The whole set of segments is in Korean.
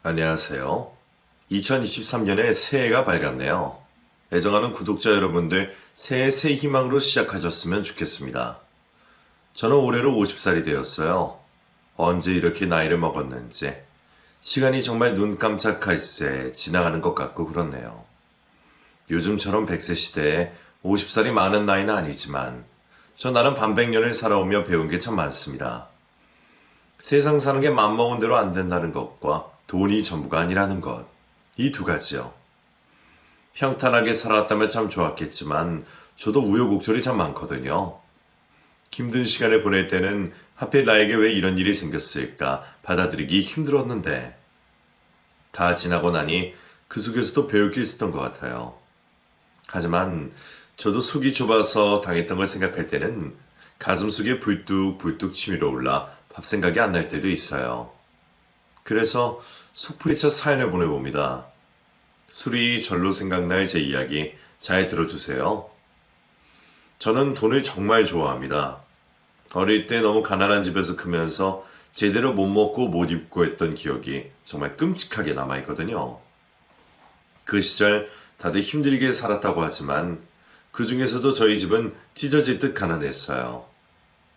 안녕하세요. 2023년에 새해가 밝았네요. 애정하는 구독자 여러분들 새해 새 희망으로 시작하셨으면 좋겠습니다. 저는 올해로 50살이 되었어요. 언제 이렇게 나이를 먹었는지 시간이 정말 눈 깜짝할 새 지나가는 것 같고 그렇네요. 요즘처럼 100세 시대에 50살이 많은 나이는 아니지만 저 나름 반백년을 살아오며 배운 게 참 많습니다. 세상 사는 게 맘먹은 대로 안 된다는 것과 돈이 전부가 아니라는 것. 이 두 가지요. 평탄하게 살아왔다면 참 좋았겠지만 저도 우여곡절이 참 많거든요. 힘든 시간을 보낼 때는 하필 나에게 왜 이런 일이 생겼을까 받아들이기 힘들었는데 다 지나고 나니 그 속에서도 배울 게 있었던 것 같아요. 하지만 저도 속이 좁아서 당했던 걸 생각할 때는 가슴속에 불뚝불뚝 치밀어 올라 밥 생각이 안 날 때도 있어요. 그래서 속풀이쳐 사연을 보내봅니다. 술이 절로 생각날 제 이야기 잘 들어주세요. 저는 돈을 정말 좋아합니다. 어릴 때 너무 가난한 집에서 크면서 제대로 못 먹고 못 입고 했던 기억이 정말 끔찍하게 남아있거든요. 그 시절 다들 힘들게 살았다고 하지만 그 중에서도 저희 집은 찢어질 듯 가난했어요.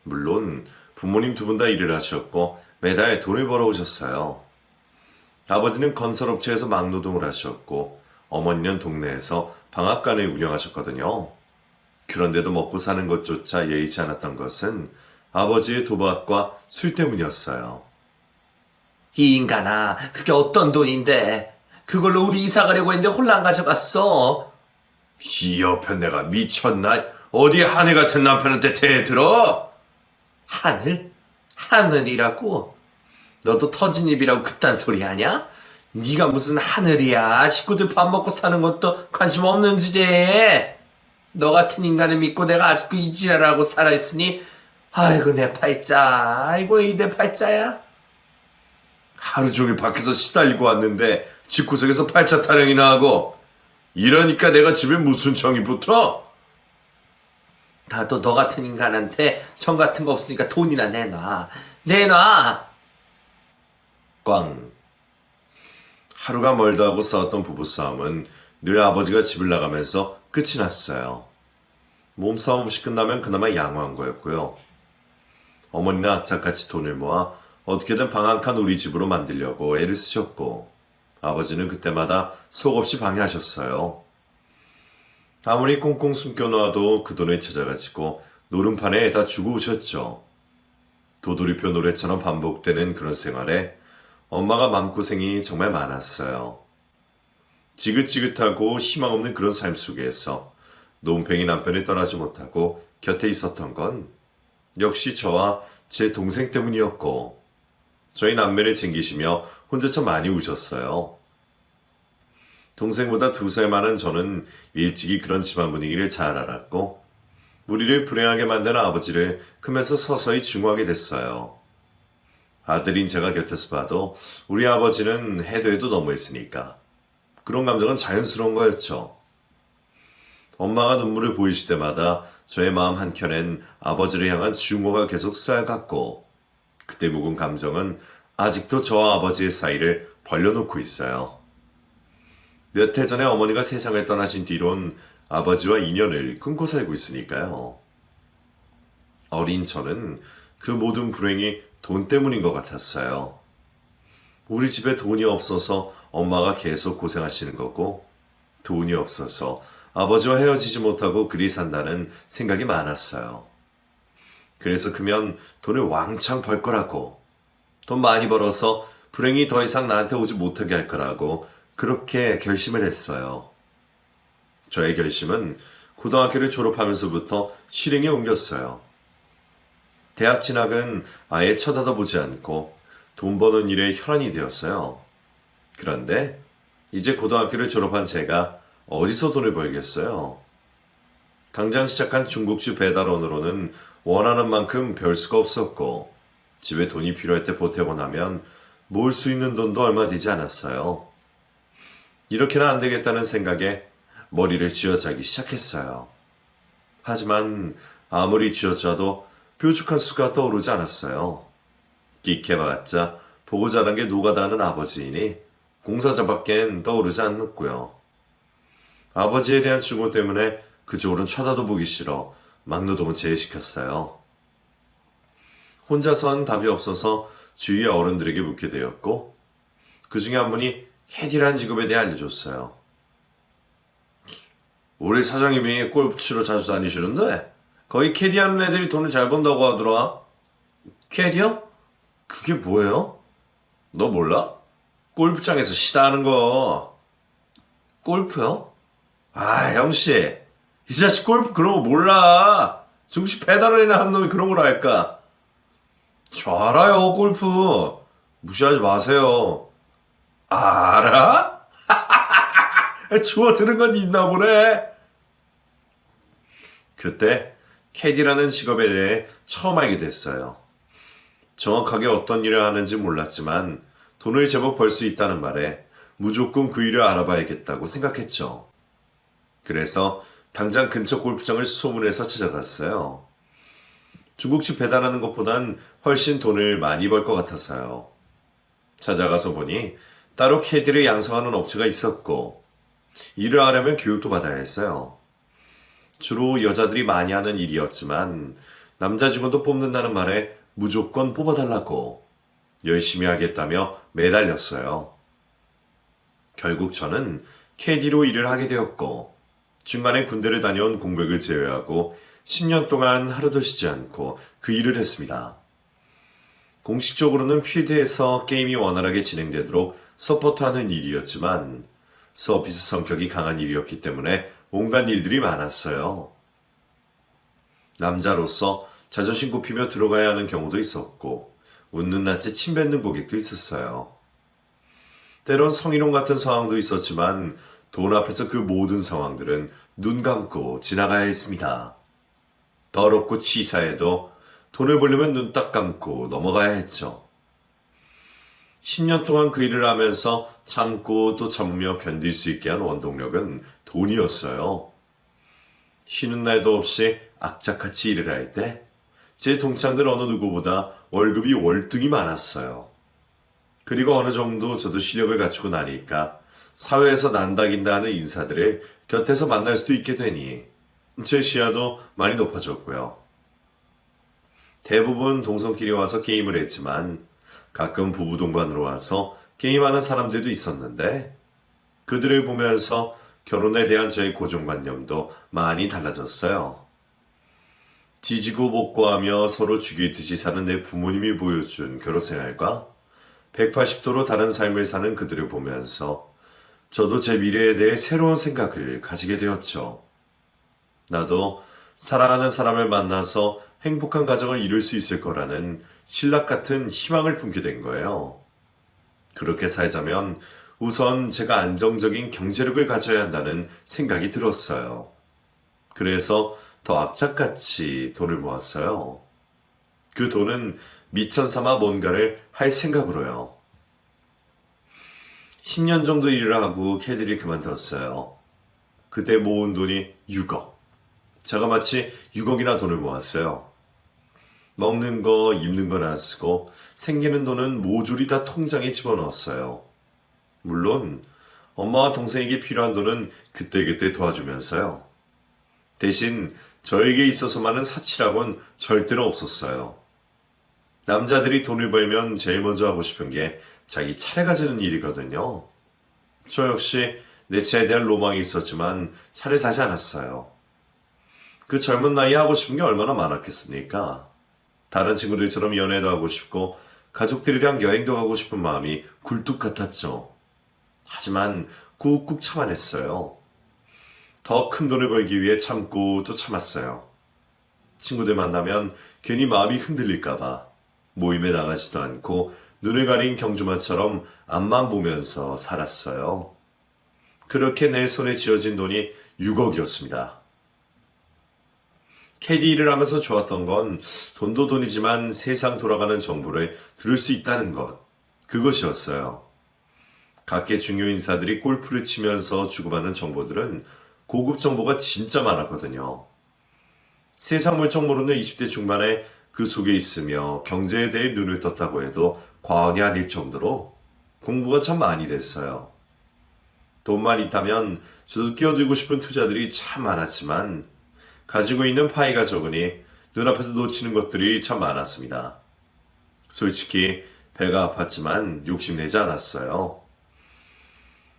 물론 부모님 두 분 다 일을 하셨고 매달 돈을 벌어오셨어요. 아버지는 건설업체에서 막노동을 하셨고 어머니는 동네에서 방앗간을 운영하셨거든요. 그런데도 먹고 사는 것조차 예의치 않았던 것은 아버지의 도박과 술 때문이었어요. 이 인간아, 그게 어떤 돈인데? 그걸로 우리 이사 가려고 했는데 홀랑 가져갔어. 이 옆에 내가 미쳤나? 어디 하늘 같은 남편한테 대들어? 하늘? 하늘이라고? 너도 터진 입이라고 그딴 소리 하냐? 네가 무슨 하늘이야. 식구들 밥 먹고 사는 것도 관심 없는 주제에. 너 같은 인간을 믿고 내가 아직도 이 지랄하고 살아있으니 아이고 내 팔자. 아이고 이 내 팔자야. 하루 종일 밖에서 시달리고 왔는데 집구석에서 팔자 타령이나 하고 이러니까 내가 집에 무슨 정이 붙어? 나도 너 같은 인간한테 정 같은 거 없으니까 돈이나 내놔. 내놔. 꽝. 하루가 멀다 하고 싸웠던 부부싸움은 늘 아버지가 집을 나가면서 끝이 났어요. 몸싸움 없이 끝나면 그나마 양호한 거였고요. 어머니는 악착같이 돈을 모아 어떻게든 방 한 칸 우리 집으로 만들려고 애를 쓰셨고 아버지는 그때마다 속없이 방해하셨어요. 아무리 꽁꽁 숨겨놔도 그 돈을 찾아가지고 노름판에 다 주고 오셨죠. 도돌이표 노래처럼 반복되는 그런 생활에 엄마가 마음고생이 정말 많았어요. 지긋지긋하고 희망 없는 그런 삶 속에서 논팽이 남편을 떠나지 못하고 곁에 있었던 건 역시 저와 제 동생 때문이었고 저희 남매를 챙기시며 혼자 참 많이 우셨어요. 동생보다 2살 많은 저는 일찍이 그런 집안 분위기를 잘 알았고 우리를 불행하게 만드는 아버지를 크면서 서서히 증오하게 됐어요. 아들인 제가 곁에서 봐도 우리 아버지는 해도 해도 너무했으니까 그런 감정은 자연스러운 거였죠. 엄마가 눈물을 보이실 때마다 저의 마음 한켠엔 아버지를 향한 증오가 계속 쌓여갔고 그때 묵은 감정은 아직도 저와 아버지의 사이를 벌려놓고 있어요. 몇 해 전에 어머니가 세상을 떠나신 뒤론 아버지와 인연을 끊고 살고 있으니까요. 어린 저는 그 모든 불행이 돈 때문인 것 같았어요. 우리 집에 돈이 없어서 엄마가 계속 고생하시는 거고 돈이 없어서 아버지와 헤어지지 못하고 그리 산다는 생각이 많았어요. 그래서 크면 돈을 왕창 벌 거라고 돈 많이 벌어서 불행이 더 이상 나한테 오지 못하게 할 거라고 그렇게 결심을 했어요. 저의 결심은 고등학교를 졸업하면서부터 실행에 옮겼어요. 대학 진학은 아예 쳐다보지 않고 돈 버는 일에 혈안이 되었어요. 그런데 이제 고등학교를 졸업한 제가 어디서 돈을 벌겠어요? 당장 시작한 중국집 배달원으로는 원하는 만큼 벌 수가 없었고 집에 돈이 필요할 때 보태고 나면 모을 수 있는 돈도 얼마 되지 않았어요. 이렇게는 안 되겠다는 생각에 머리를 쥐어짜기 시작했어요. 하지만 아무리 쥐어짜도 뾰족한 수가 떠오르지 않았어요. 끼케봤자 보고 자란 게 노가다하는 아버지이니 공사자밖엔 떠오르지 않았고요. 아버지에 대한 충고 때문에 그쪽으로는 쳐다도 보기 싫어 막노동을 제의시켰어요. 혼자선 답이 없어서 주위의 어른들에게 묻게 되었고 그 중에 한 분이 캐디라는 직업에 대해 알려줬어요. 우리 사장님이 골프 치러 자주 다니시는데 거기 캐디하는 애들이 돈을 잘 번다고 하더라. 캐디요? 그게 뭐예요? 너 몰라? 골프장에서 시다하는 거. 골프요? 아, 형씨. 이 자식 골프 그런 거 몰라. 중식 배달원이나 한 놈이 그런 걸 알까? 저 알아요, 골프. 무시하지 마세요. 알아? 주워 들은 건 있나 보네. 그때 캐디라는 직업에 대해 처음 알게 됐어요. 정확하게 어떤 일을 하는지 몰랐지만 돈을 제법 벌 수 있다는 말에 무조건 그 일을 알아봐야겠다고 생각했죠. 그래서 당장 근처 골프장을 소문해서 찾아갔어요. 중국집 배달하는 것보단 훨씬 돈을 많이 벌 것 같아서요. 찾아가서 보니 따로 캐디를 양성하는 업체가 있었고 일을 하려면 교육도 받아야 했어요. 주로 여자들이 많이 하는 일이었지만 남자 직원도 뽑는다는 말에 무조건 뽑아달라고 열심히 하겠다며 매달렸어요. 결국 저는 캐디로 일을 하게 되었고 중간에 군대를 다녀온 공백을 제외하고 10년 동안 하루도 쉬지 않고 그 일을 했습니다. 공식적으로는 필드에서 게임이 원활하게 진행되도록 서포트하는 일이었지만 서비스 성격이 강한 일이었기 때문에 온갖 일들이 많았어요. 남자로서 자존심 굽히며 들어가야 하는 경우도 있었고 웃는 낯에 침 뱉는 고객도 있었어요. 때론 성희롱 같은 상황도 있었지만 돈 앞에서 그 모든 상황들은 눈 감고 지나가야 했습니다. 더럽고 치사해도 돈을 벌려면 눈 딱 감고 넘어가야 했죠. 10년 동안 그 일을 하면서 참고 또 참으며 견딜 수 있게 한 원동력은 돈이었어요. 쉬는 날도 없이 악착같이 일을 할 때 제 동창들 어느 누구보다 월급이 월등히 많았어요. 그리고 어느 정도 저도 실력을 갖추고 나니까 사회에서 난다긴다 하는 인사들을 곁에서 만날 수도 있게 되니 제 시야도 많이 높아졌고요. 대부분 동성끼리 와서 게임을 했지만 가끔 부부 동반으로 와서 게임하는 사람들도 있었는데 그들을 보면서 결혼에 대한 저의 고정관념도 많이 달라졌어요. 지지고 볶고하며 서로 죽이듯이 사는 내 부모님이 보여준 결혼생활과 180도로 다른 삶을 사는 그들을 보면서 저도 제 미래에 대해 새로운 생각을 가지게 되었죠. 나도 사랑하는 사람을 만나서 행복한 가정을 이룰 수 있을 거라는 신락 같은 희망을 품게 된 거예요. 그렇게 살자면 우선 제가 안정적인 경제력을 가져야 한다는 생각이 들었어요. 그래서 더 악착같이 돈을 모았어요. 그 돈은 미천삼아 뭔가를 할 생각으로요. 10년 정도 일을 하고 캐디를 그만뒀어요. 그때 모은 돈이 6억. 제가 마치 6억이나 돈을 모았어요. 먹는 거, 입는 건 안 쓰고 생기는 돈은 모조리 다 통장에 집어넣었어요. 물론 엄마와 동생에게 필요한 돈은 그때그때 도와주면서요. 대신 저에게 있어서만은 사치라곤 절대로 없었어요. 남자들이 돈을 벌면 제일 먼저 하고 싶은 게 자기 차를 가지는 일이거든요. 저 역시 내 차에 대한 로망이 있었지만 차를 사지 않았어요. 그 젊은 나이에 하고 싶은 게 얼마나 많았겠습니까? 다른 친구들처럼 연애도 하고 싶고 가족들이랑 여행도 가고 싶은 마음이 굴뚝 같았죠. 하지만 꾹꾹 참아냈어요. 더 큰 돈을 벌기 위해 참고 또 참았어요. 친구들 만나면 괜히 마음이 흔들릴까봐 모임에 나가지도 않고 눈을 가린 경주마처럼 앞만 보면서 살았어요. 그렇게 내 손에 쥐어진 돈이 6억이었습니다. 캐디 일을 하면서 좋았던 건 돈도 돈이지만 세상 돌아가는 정보를 들을 수 있다는 것. 그것이었어요. 각계 중요 인사들이 골프를 치면서 주고받는 정보들은 고급 정보가 진짜 많았거든요. 세상 물정 모르는 20대 중반에 그 속에 있으며 경제에 대해 눈을 떴다고 해도 과언이 아닐 정도로 공부가 참 많이 됐어요. 돈만 있다면 저도 끼어들고 싶은 투자들이 참 많았지만 가지고 있는 파이가 적으니 눈앞에서 놓치는 것들이 참 많았습니다. 솔직히 배가 아팠지만 욕심내지 않았어요.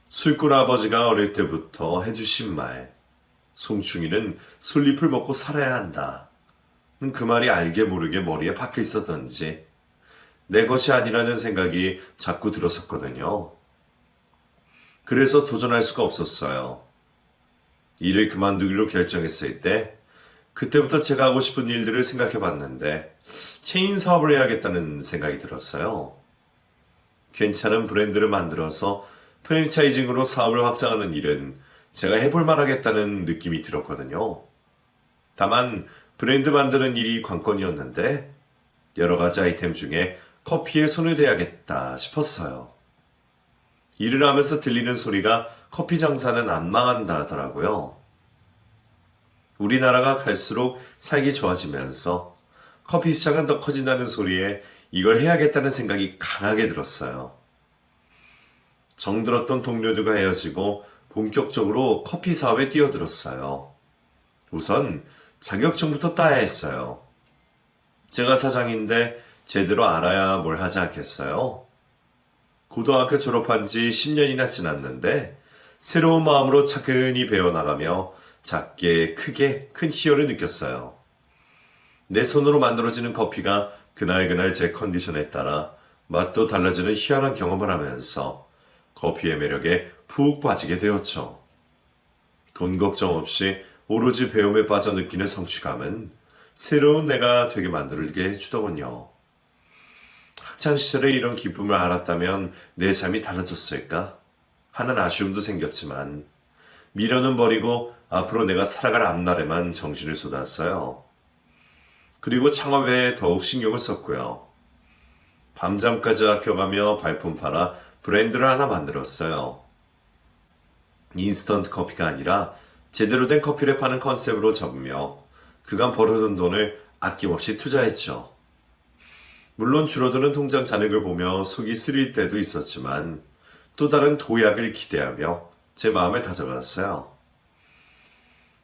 술꾼 아버지가 어릴 때부터 해주신 말, 송충이는 솔잎을 먹고 살아야 한다. 그 말이 알게 모르게 머리에 박혀 있었던지 내 것이 아니라는 생각이 자꾸 들었었거든요. 그래서 도전할 수가 없었어요. 일을 그만두기로 결정했을 때 그때부터 제가 하고 싶은 일들을 생각해 봤는데 체인 사업을 해야겠다는 생각이 들었어요. 괜찮은 브랜드를 만들어서 프랜차이징으로 사업을 확장하는 일은 제가 해볼 만하겠다는 느낌이 들었거든요. 다만 브랜드 만드는 일이 관건이었는데 여러 가지 아이템 중에 커피에 손을 대야겠다 싶었어요. 일을 하면서 들리는 소리가 커피 장사는 안 망한다 하더라고요. 우리나라가 갈수록 살기 좋아지면서 커피 시장은 더 커진다는 소리에 이걸 해야겠다는 생각이 강하게 들었어요. 정들었던 동료들과 헤어지고 본격적으로 커피 사업에 뛰어들었어요. 우선 자격증부터 따야 했어요. 제가 사장인데 제대로 알아야 뭘 하지 않겠어요? 고등학교 졸업한 지 10년이나 지났는데 새로운 마음으로 차근히 배워나가며 작게 크게 큰 희열을 느꼈어요. 내 손으로 만들어지는 커피가 그날그날 제 컨디션에 따라 맛도 달라지는 희한한 경험을 하면서 커피의 매력에 푹 빠지게 되었죠. 돈 걱정 없이 오로지 배움에 빠져 느끼는 성취감은 새로운 내가 되게 만들게 해주더군요. 학창시절에 이런 기쁨을 알았다면 내 삶이 달라졌을까 하는 아쉬움도 생겼지만 미련은 버리고 앞으로 내가 살아갈 앞날에만 정신을 쏟았어요. 그리고 창업에 더욱 신경을 썼고요. 밤잠까지 아껴가며 발품 팔아 브랜드를 하나 만들었어요. 인스턴트 커피가 아니라 제대로 된 커피를 파는 컨셉으로 잡으며 그간 벌어둔 돈을 아낌없이 투자했죠. 물론 줄어드는 통장 잔액을 보며 속이 쓰릴 때도 있었지만 또 다른 도약을 기대하며 제 마음에 다져갔어요.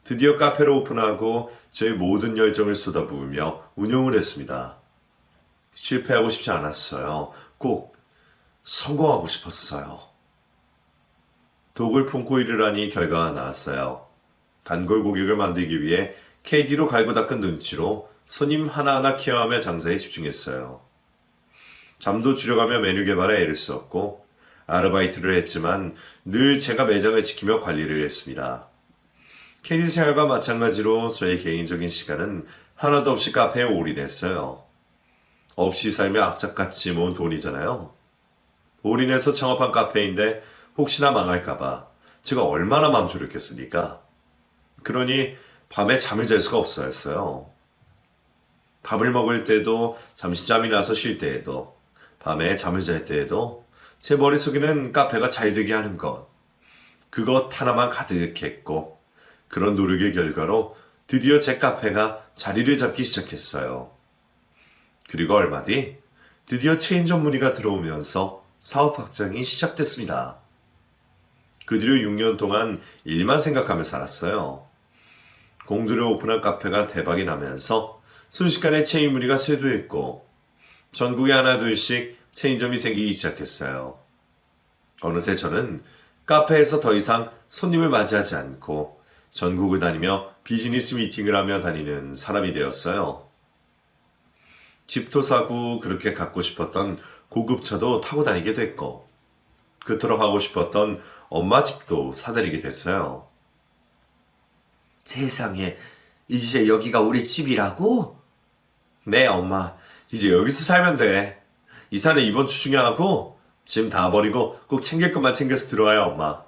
드디어 카페를 오픈하고 저의 모든 열정을 쏟아부으며 운영을 했습니다. 실패하고 싶지 않았어요. 꼭 성공하고 싶었어요. 독을 품고 일을 하니 결과가 나왔어요. 단골 고객을 만들기 위해 KD로 갈고 닦은 눈치로 손님 하나하나 케어하며 장사에 집중했어요. 잠도 줄여가며 메뉴 개발에 애를 썼고 아르바이트를 했지만 늘 제가 매장을 지키며 관리를 했습니다. KD 생활과 마찬가지로 저의 개인적인 시간은 하나도 없이 카페에 올인했어요. 없이 살며 악착같이 모은 돈이잖아요. 올인해서 창업한 카페인데 혹시나 망할까봐 제가 얼마나 마음 졸였겠습니까? 그러니 밤에 잠을 잘 수가 없어했어요. 밥을 먹을 때도 잠시 잠이 나서 쉴 때에도 밤에 잠을 잘 때에도 제 머릿속에는 카페가 잘 되게 하는 것 그것 하나만 가득했고 그런 노력의 결과로 드디어 제 카페가 자리를 잡기 시작했어요. 그리고 얼마 뒤 드디어 체인점 문의가 들어오면서 사업 확장이 시작됐습니다. 그 뒤로 6년 동안 일만 생각하며 살았어요. 공들여 오픈한 카페가 대박이 나면서 순식간에 체인 문의가 쇄도했고 전국에 하나 둘씩 체인점이 생기기 시작했어요. 어느새 저는 카페에서 더 이상 손님을 맞이하지 않고 전국을 다니며 비즈니스 미팅을 하며 다니는 사람이 되었어요. 집도 사고 그렇게 갖고 싶었던 고급차도 타고 다니게 됐고 그토록 하고 싶었던 엄마 집도 사들이게 됐어요. 세상에, 이제 여기가 우리 집이라고? 네, 엄마. 이제 여기서 살면 돼. 이사는 이번 주 중에 하고 짐 다 버리고 꼭 챙길 것만 챙겨서 들어와요, 엄마.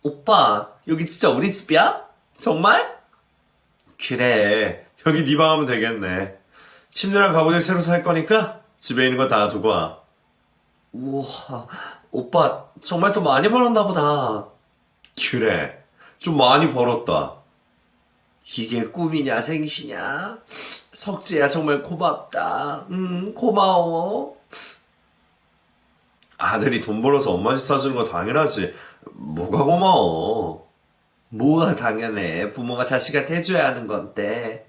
오빠, 여기 진짜 우리 집이야? 정말? 그래. 여기 네 방 하면 되겠네. 침대랑 가구들 새로 살 거니까 집에 있는 거 다 두고 와. 우와, 오빠 정말 더 많이 벌었나 보다. 그래. 좀 많이 벌었다. 이게 꿈이냐 생시냐? 석재야 정말 고맙다. 고마워. 아들이 돈 벌어서 엄마 집 사주는 거 당연하지. 뭐가 고마워. 뭐가 당연해. 부모가 자식한테 해줘야 하는 건데.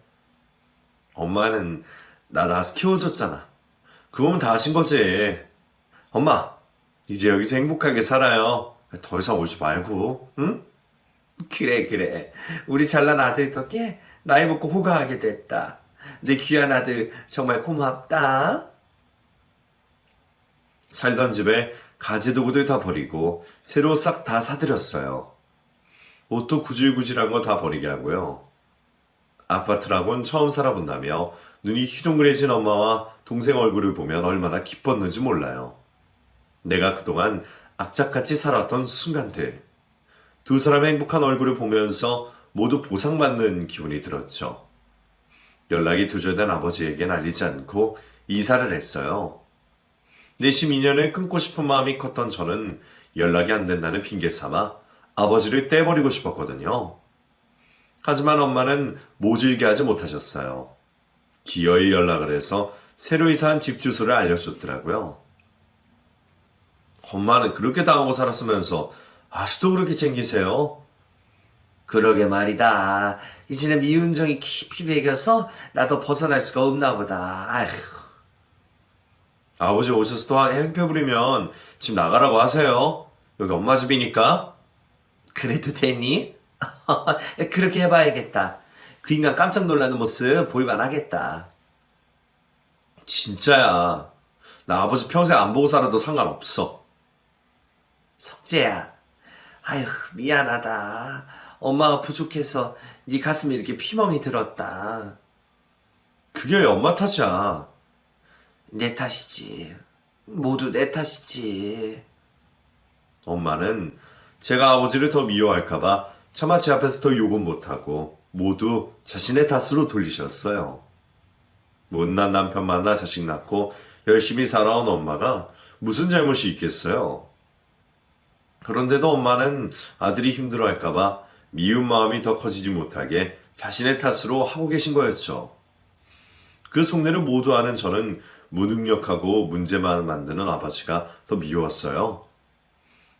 엄마는 나 낳아서 키워줬잖아. 그거면 다 하신 거지. 엄마, 이제 여기서 행복하게 살아요. 더 이상 울지 말고, 응? 그래. 우리 잘난 아들 덕에 나이 먹고 호강하게 됐다. 내 귀한 아들 정말 고맙다. 살던 집에 가재도구들 다 버리고 새로 싹 다 사들였어요. 옷도 구질구질한 거 다 버리게 하고요. 아파트라곤 처음 살아본다며 눈이 휘둥그레진 엄마와 동생 얼굴을 보면 얼마나 기뻤는지 몰라요. 내가 그동안 악착같이 살았던 순간들. 두 사람의 행복한 얼굴을 보면서 모두 보상받는 기분이 들었죠. 연락이 두절된 아버지에겐 알리지 않고 이사를 했어요. 내심 인연을 끊고 싶은 마음이 컸던 저는 연락이 안 된다는 핑계 삼아 아버지를 떼버리고 싶었거든요. 하지만 엄마는 모질게 하지 못하셨어요. 기어이 연락을 해서 새로 이사한 집 주소를 알려줬더라고요. 엄마는 그렇게 당하고 살았으면서 아직도 그렇게 챙기세요? 그러게 말이다. 이제는 미운정이 깊이 배겨서 나도 벗어날 수가 없나 보다. 아휴. 아버지 오셔서 또 행패 부리면 집 나가라고 하세요. 여기 엄마 집이니까. 그래도 되니? 그렇게 해봐야겠다. 그 인간 깜짝 놀라는 모습 볼만 하겠다. 진짜야. 나 아버지 평생 안 보고 살아도 상관없어. 석재야. 아휴, 미안하다. 엄마가 부족해서 네 가슴에 이렇게 피멍이 들었다. 그게 왜 엄마 탓이야. 내 탓이지. 모두 내 탓이지. 엄마는 제가 아버지를 더 미워할까봐 차마 제 앞에서 더 욕은 못하고 모두 자신의 탓으로 돌리셨어요. 못난 남편 만나 자식 낳고 열심히 살아온 엄마가 무슨 잘못이 있겠어요. 그런데도 엄마는 아들이 힘들어할까봐 미운 마음이 더 커지지 못하게 자신의 탓으로 하고 계신 거였죠. 그 속내를 모두 아는 저는 무능력하고 문제만 만드는 아버지가 더 미웠어요.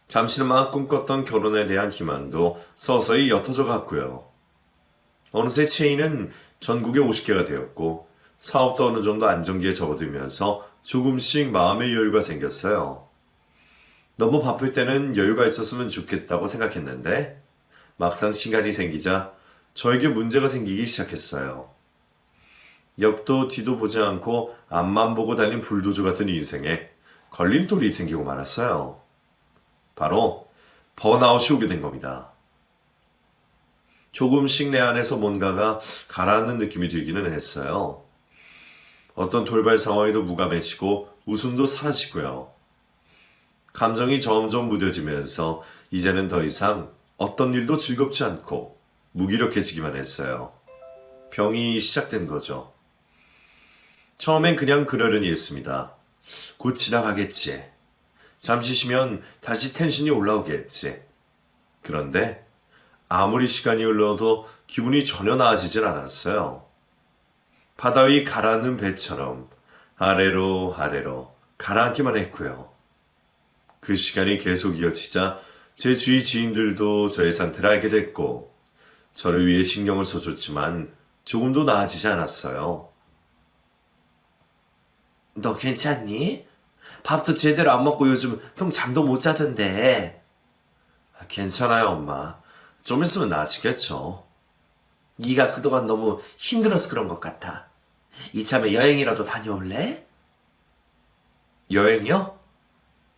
잠시만 꿈꿨던 결혼에 대한 희망도 서서히 옅어져 갔고요. 어느새 체인은 전국에 50개가 되었고 사업도 어느 정도 안정기에 접어들면서 조금씩 마음의 여유가 생겼어요. 너무 바쁠 때는 여유가 있었으면 좋겠다고 생각했는데 막상 시간이 생기자 저에게 문제가 생기기 시작했어요. 옆도 뒤도 보지 않고 앞만 보고 달린 불도저 같은 인생에 걸림돌이 생기고 말았어요. 바로 번아웃이 오게 된 겁니다. 조금씩 내 안에서 뭔가가 가라앉는 느낌이 들기는 했어요. 어떤 돌발 상황에도 무감해지고 웃음도 사라지고요. 감정이 점점 무뎌지면서 이제는 더 이상 어떤 일도 즐겁지 않고 무기력해지기만 했어요. 병이 시작된 거죠. 처음엔 그냥 그러려니 했습니다. 곧 지나가겠지. 잠시 쉬면 다시 텐션이 올라오겠지. 그런데 아무리 시간이 흘러도 기분이 전혀 나아지질 않았어요. 바다 위 가라앉는 배처럼 아래로 가라앉기만 했고요. 그 시간이 계속 이어지자 제 주위 지인들도 저의 상태를 알게 됐고 저를 위해 신경을 써줬지만 조금도 나아지지 않았어요. 너 괜찮니? 밥도 제대로 안 먹고 요즘 통 잠도 못 자던데. 괜찮아요, 엄마. 좀 있으면 나아지겠죠. 네가 그동안 너무 힘들어서 그런 것 같아. 이참에 여행이라도 다녀올래? 여행이요?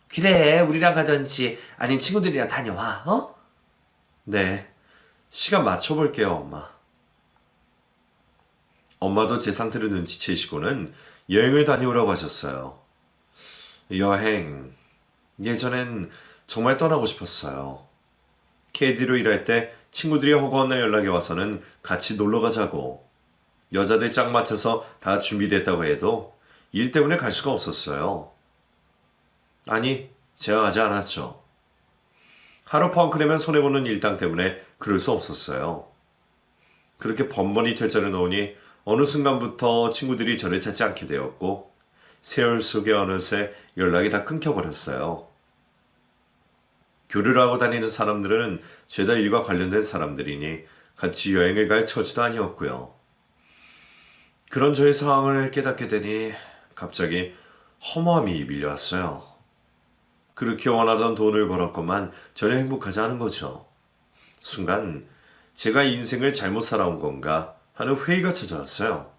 그래, 우리랑 가든지 아닌 친구들이랑 다녀와, 어? 네. 시간 맞춰볼게요, 엄마. 엄마도 제 상태를 눈치채시고는 여행을 다녀오라고 하셨어요. 여행. 예전엔 정말 떠나고 싶었어요. KD로 일할 때 친구들이 허구한 날 연락이 와서는 같이 놀러 가자고. 여자들 짝 맞춰서 다 준비됐다고 해도 일 때문에 갈 수가 없었어요. 아니, 제가 가지 않았죠. 하루 펑크내면 손해보는 일당 때문에 그럴 수 없었어요. 그렇게 번번이 퇴짜를 넣으니 어느 순간부터 친구들이 저를 찾지 않게 되었고 세월 속에 어느새 연락이 다 끊겨버렸어요. 교류를 하고 다니는 사람들은 죄다 일과 관련된 사람들이니 같이 여행을 갈 처지도 아니었고요. 그런 저의 상황을 깨닫게 되니 갑자기 허무함이 밀려왔어요. 그렇게 원하던 돈을 벌었건만 전혀 행복하지 않은 거죠. 순간 제가 인생을 잘못 살아온 건가 하는 회의가 찾아왔어요.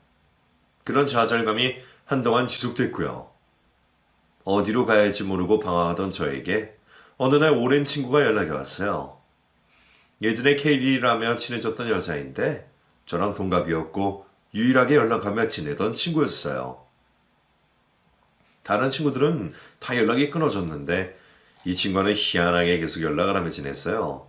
그런 좌절감이 한동안 지속됐고요. 어디로 가야 할지 모르고 방황하던 저에게 어느 날 오랜 친구가 연락이 왔어요. 예전에 케이리라며 친해졌던 여자인데 저랑 동갑이었고 유일하게 연락하며 지내던 친구였어요. 다른 친구들은 다 연락이 끊어졌는데 이 친구는 희한하게 계속 연락을 하며 지냈어요.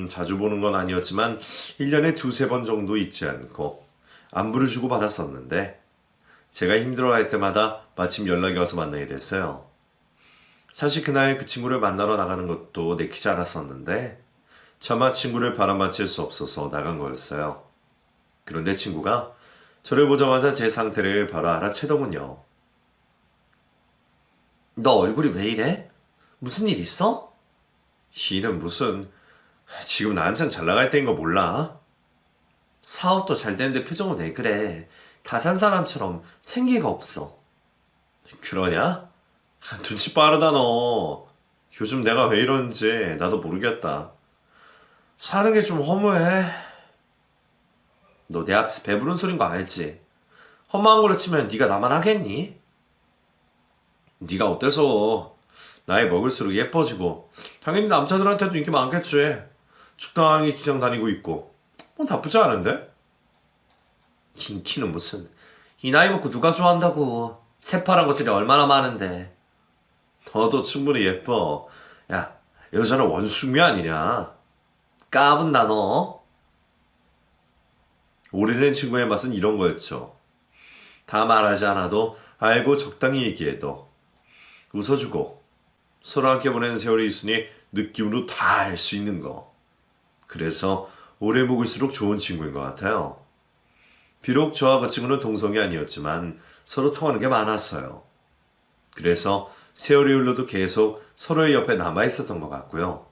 자주 보는 건 아니었지만 1년에 두세 번 정도 잊지 않고 안부를 주고 받았었는데 제가 힘들어할 때마다 마침 연락이 와서 만나게 됐어요. 사실 그날 그 친구를 만나러 나가는 것도 내키지 않았었는데 차마 친구를 바람맞힐 수 없어서 나간 거였어요. 그런데 친구가 저를 보자마자 제 상태를 바로 알아채더군요. 너 얼굴이 왜 이래? 무슨 일 있어? 일은 무슨 지금 나 한창 잘 나갈 때인 거 몰라? 사업도 잘 되는데 표정은 왜 그래? 다 산 사람처럼 생기가 없어. 그러냐? 눈치 빠르다 너. 요즘 내가 왜 이러는지 나도 모르겠다. 사는 게 좀 허무해. 너 내 앞에서 배부른 소린 거 알지? 험한 거로 치면 네가 나만 하겠니? 네가 어때서? 나이 먹을수록 예뻐지고 당연히 남자들한테도 인기 많겠지. 적당히 직장 다니고 있고 뭐 나쁘지 않은데? 인기는 무슨. 이 나이 먹고 누가 좋아한다고. 새파란 것들이 얼마나 많은데. 너도 충분히 예뻐. 야, 여자는 원숭이 아니냐? 까분다 너. 오래된 친구의 맛은 이런 거였죠. 다 말하지 않아도 알고 적당히 얘기해도 웃어주고 서로 함께 보낸 세월이 있으니 느낌으로 다 알 수 있는 거. 그래서 오래 묵을수록 좋은 친구인 것 같아요. 비록 저와 그 친구는 동성이 아니었지만 서로 통하는 게 많았어요. 그래서 세월이 흘러도 계속 서로의 옆에 남아 있었던 것 같고요.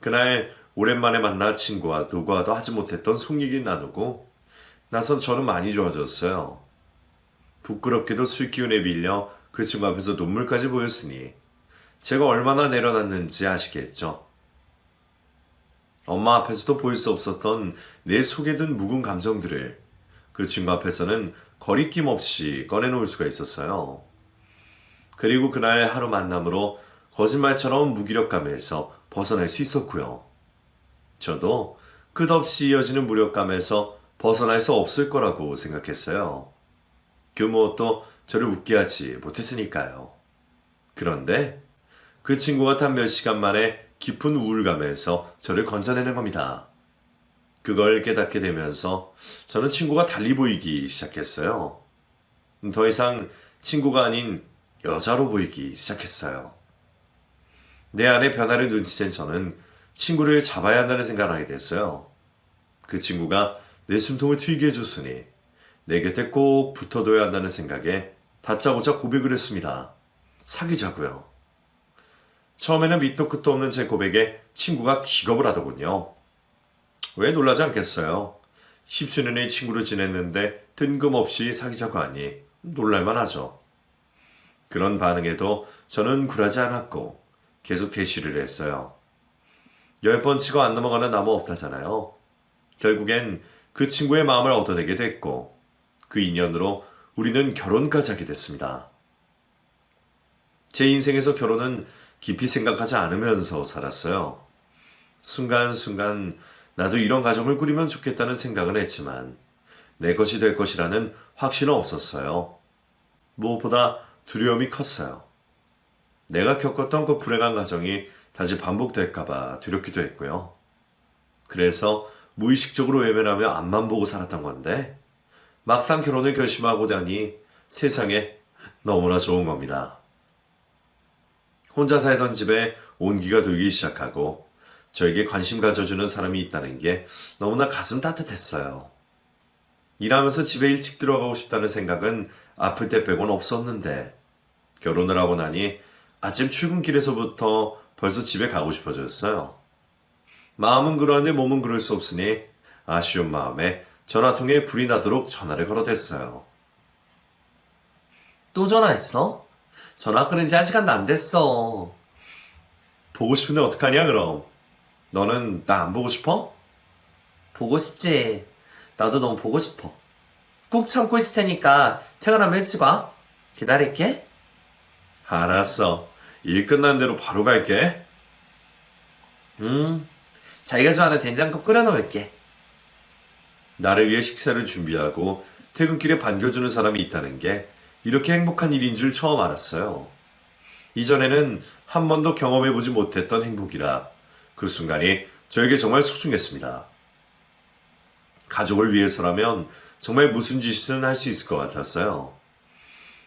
그날 오랜만에 만나 친구와 누구와도 하지 못했던 속 얘기 나누고 나선 저는 많이 좋아졌어요. 부끄럽게도 술 기운에 밀려 그 친구 앞에서 눈물까지 보였으니 제가 얼마나 내려놨는지 아시겠죠? 엄마 앞에서도 보일 수 없었던 내 속에 든 묵은 감정들을 그 친구 앞에서는 거리낌 없이 꺼내놓을 수가 있었어요. 그리고 그날 하루 만남으로 거짓말처럼 무기력감에서 벗어날 수 있었고요. 저도 끝없이 이어지는 무력감에서 벗어날 수 없을 거라고 생각했어요. 그 무엇도 저를 웃게 하지 못했으니까요. 그런데 그 친구가 단 몇 시간 만에 깊은 우울감에서 저를 건져내는 겁니다. 그걸 깨닫게 되면서 저는 친구가 달리 보이기 시작했어요. 더 이상 친구가 아닌 여자로 보이기 시작했어요. 내 안의 변화를 눈치챈 저는 친구를 잡아야 한다는 생각을 하게 됐어요. 그 친구가 내 숨통을 트이게 해줬으니 내 곁에 꼭 붙어둬야 한다는 생각에 다짜고짜 고백을 했습니다. 사귀자고요. 처음에는 밑도 끝도 없는 제 고백에 친구가 기겁을 하더군요. 왜 놀라지 않겠어요? 10수년의 친구로 지냈는데 뜬금없이 사귀자고 하니 놀랄만 하죠. 그런 반응에도 저는 굴하지 않았고 계속 대시를 했어요. 10번 치고 안 넘어가는 나무 없다잖아요. 결국엔 그 친구의 마음을 얻어내게 됐고 그 인연으로 우리는 결혼까지 하게 됐습니다. 제 인생에서 결혼은 깊이 생각하지 않으면서 살았어요. 순간순간 나도 이런 가정을 꾸리면 좋겠다는 생각은 했지만 내 것이 될 것이라는 확신은 없었어요. 무엇보다 두려움이 컸어요. 내가 겪었던 그 불행한 가정이 다시 반복될까봐 두렵기도 했고요. 그래서 무의식적으로 외면하며 앞만 보고 살았던 건데 막상 결혼을 결심하고 나니 세상에 너무나 좋은 겁니다. 혼자 살던 집에 온기가 돌기 시작하고 저에게 관심 가져주는 사람이 있다는 게 너무나 가슴 따뜻했어요. 일하면서 집에 일찍 들어가고 싶다는 생각은 아플 때 빼곤 없었는데 결혼을 하고 나니 아침 출근길에서부터 벌써 집에 가고 싶어졌어요. 마음은 그러는데 몸은 그럴 수 없으니 아쉬운 마음에 전화통에 불이 나도록 전화를 걸어댔어요. 또 전화했어? 전화 끊은 지 1시간도 안 됐어. 보고 싶은데 어떡하냐 그럼? 너는 나 안 보고 싶어? 보고 싶지. 나도 너무 보고 싶어. 꾹 참고 있을 테니까 퇴근하면 일찍 와. 기다릴게. 알았어. 일 끝난 대로 바로 갈게. 자기가 좋아하는 된장국 끓여놓을게. 나를 위해 식사를 준비하고 퇴근길에 반겨주는 사람이 있다는 게 이렇게 행복한 일인 줄 처음 알았어요. 이전에는 한 번도 경험해보지 못했던 행복이라 그 순간이 저에게 정말 소중했습니다. 가족을 위해서라면 정말 무슨 짓이든 할 수 있을 것 같았어요.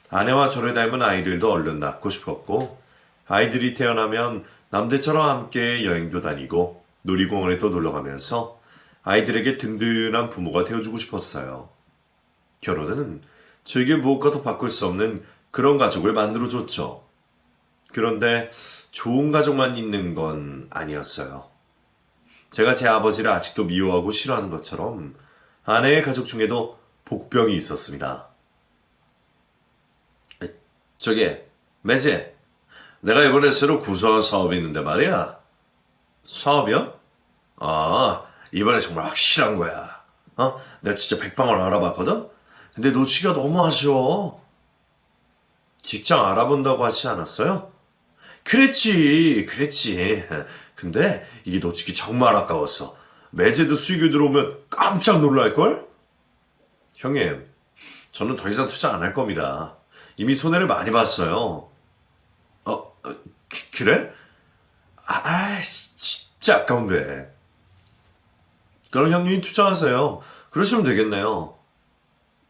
아내와 저를 닮은 아이들도 얼른 낳고 싶었고 아이들이 태어나면 남들처럼 함께 여행도 다니고 놀이공원에도 놀러가면서 아이들에게 든든한 부모가 되어주고 싶었어요. 결혼은 저에게 무엇과도 바꿀 수 없는 그런 가족을 만들어줬죠. 그런데 좋은 가족만 있는 건 아니었어요. 제가 제 아버지를 아직도 미워하고 싫어하는 것처럼 아내의 가족 중에도 복병이 있었습니다. 저기, 매제, 내가 이번에 새로 구성한 사업이 있는데 말이야. 사업이요? 아, 이번에 정말 확실한 거야. 내가 진짜 백방을 알아봤거든? 근데 놓치기가 너무 아쉬워. 직장 알아본다고 하지 않았어요? 그랬지. 근데 이게 놓치기 정말 아까웠어. 매제도 수익이 들어오면 깜짝 놀랄걸? 형님, 저는 더 이상 투자 안 할 겁니다. 이미 손해를 많이 봤어요. 그래? 진짜 아까운데. 그럼 형님이 투자하세요. 그러시면 되겠네요.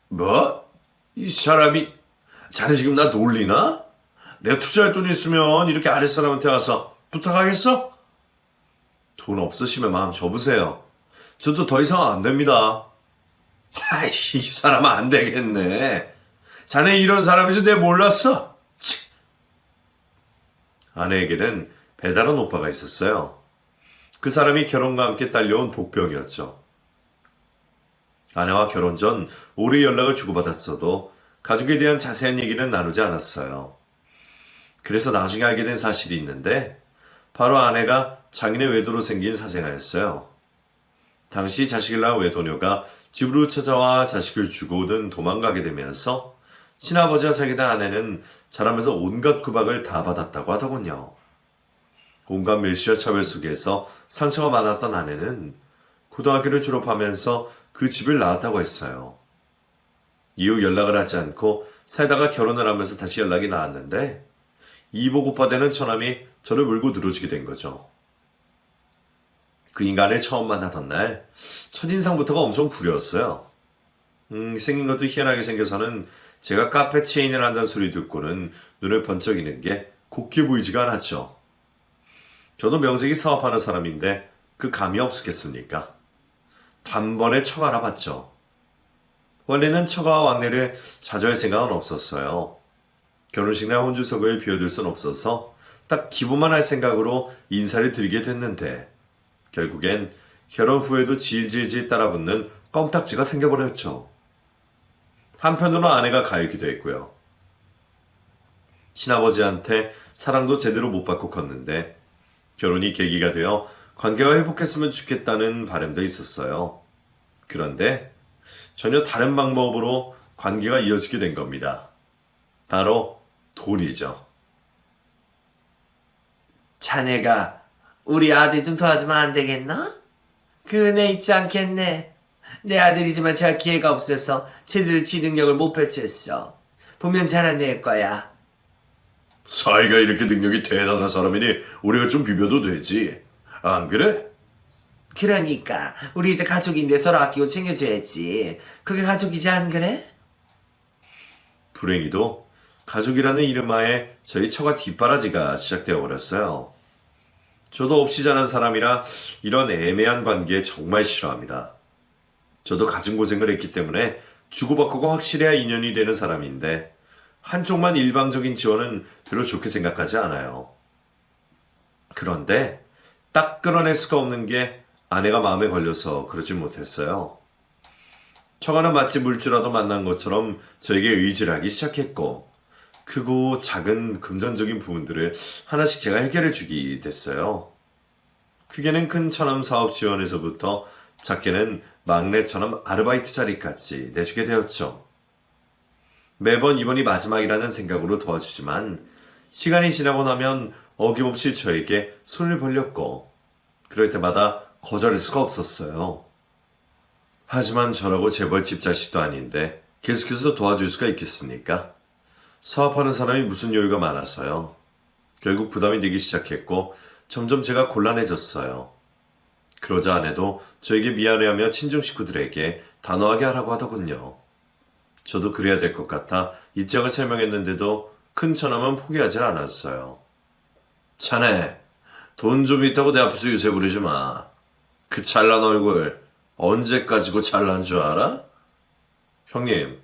뭐? 이 사람이, 자네 지금 나 놀리나? 내가 투자할 돈이 있으면 이렇게 아랫사람한테 와서 부탁하겠어? 돈 없으시면 마음 접으세요. 저도 더 이상 안 됩니다. 이 사람은 안 되겠네. 자네 이런 사람인지 내가 몰랐어. 치. 아내에게는 배다른 오빠가 있었어요. 그 사람이 결혼과 함께 딸려온 복병이었죠. 아내와 결혼 전 오래 연락을 주고받았어도 가족에 대한 자세한 얘기는 나누지 않았어요. 그래서 나중에 알게 된 사실이 있는데 바로 아내가 장인의 외도로 생긴 사생아였어요. 당시 자식을 낳은 외도녀가 집으로 찾아와 자식을 주고는 도망가게 되면서 친아버지와 사귀던 아내는 자라면서 온갖 구박을 다 받았다고 하더군요. 온갖 멸시와 차별 속에서 상처가 많았던 아내는 고등학교를 졸업하면서 그 집을 나왔다고 했어요. 이후 연락을 하지 않고 살다가 결혼을 하면서 다시 연락이 나왔는데 이복 오빠 되는 처남이 저를 물고 늘어지게 된 거죠. 그 인간을 처음 만나던 날 첫인상부터가 엄청 구려웠어요. 생긴 것도 희한하게 생겨서는 제가 카페 체인을 한다는 소리 듣고는 눈을 번쩍이는 게 곱게 보이지가 않았죠. 저도 명색이 사업하는 사람인데 그 감이 없었겠습니까? 단번에 척 알아봤죠. 원래는 처가와 왕래를 자주 할 생각은 없었어요. 결혼식 날 혼주석을 비워둘 순 없어서 딱 기부만 할 생각으로 인사를 드리게 됐는데 결국엔 결혼 후에도 질질질 따라붙는 껌딱지가 생겨버렸죠. 한편으로 아내가 가엾기도 했고요. 친아버지한테 사랑도 제대로 못 받고 컸는데 결혼이 계기가 되어 관계가 회복했으면 좋겠다는 바람도 있었어요. 그런데 전혀 다른 방법으로 관계가 이어지게 된 겁니다. 바로 돈이죠. 자네가 우리 아들 좀 도와주면 안 되겠나? 그 은혜 있지 않겠네. 내 아들이지만 잘 기회가 없어서 제대로 지능력을 못 펼쳤어. 보면 잘해낼 거야. 사이가 이렇게 능력이 대단한 사람이니 우리가 좀 비벼도 되지. 안 그래? 그러니까 우리 이제 가족인데 서로 아끼고 챙겨줘야지. 그게 가족이지 안 그래? 불행히도 가족이라는 이름하에 저희 처가 뒷바라지가 시작되어 버렸어요. 저도 없이 자란 사람이라 이런 애매한 관계 정말 싫어합니다. 저도 가진 고생을 했기 때문에 주고받고가 확실해야 인연이 되는 사람인데 한쪽만 일방적인 지원은 별로 좋게 생각하지 않아요. 그런데 딱 끌어낼 수가 없는 게 아내가 마음에 걸려서 그러지 못했어요. 처가는 마치 물주라도 만난 것처럼 저에게 의지를 하기 시작했고 크고 작은 금전적인 부분들을 하나씩 제가 해결해 주기 됐어요. 크게는 큰 처남 사업 지원에서부터 작게는 막내 처남 아르바이트 자리까지 내주게 되었죠. 매번 이번이 마지막이라는 생각으로 도와주지만 시간이 지나고 나면 어김없이 저에게 손을 벌렸고 그럴 때마다 거절할 수가 없었어요. 하지만 저라고 재벌집 자식도 아닌데 계속해서 도와줄 수가 있겠습니까? 사업하는 사람이 무슨 여유가 많았어요. 결국 부담이 되기 시작했고 점점 제가 곤란해졌어요. 그러자 아내도 저에게 미안해하며 친정 식구들에게 단호하게 하라고 하더군요. 저도 그래야 될 것 같아 입장을 설명했는데도 큰 처남은 포기하지 않았어요. 자네, 돈 좀 있다고 내 앞에서 유세 부리지 마. 그 잘난 얼굴 언제까지고 잘난 줄 알아? 형님,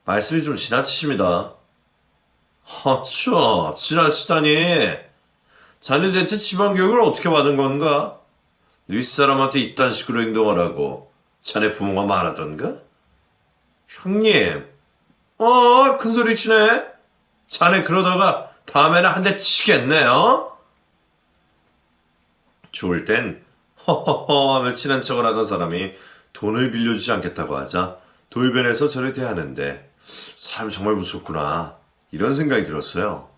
말씀이 좀 지나치십니다. 허쳐, 지나치다니. 자네 대체 집안 교육을 어떻게 받은 건가? 윗사람한테 이딴 식으로 행동하라고 자네 부모가 말하던가? 형님, 큰 소리 치네. 자네 그러다가 다음에는 한 대 치겠네요. 좋을 땐 허허허 하며 친한 척을 하던 사람이 돈을 빌려주지 않겠다고 하자 돌변해서 저를 대하는데 사람 정말 무섭구나 이런 생각이 들었어요.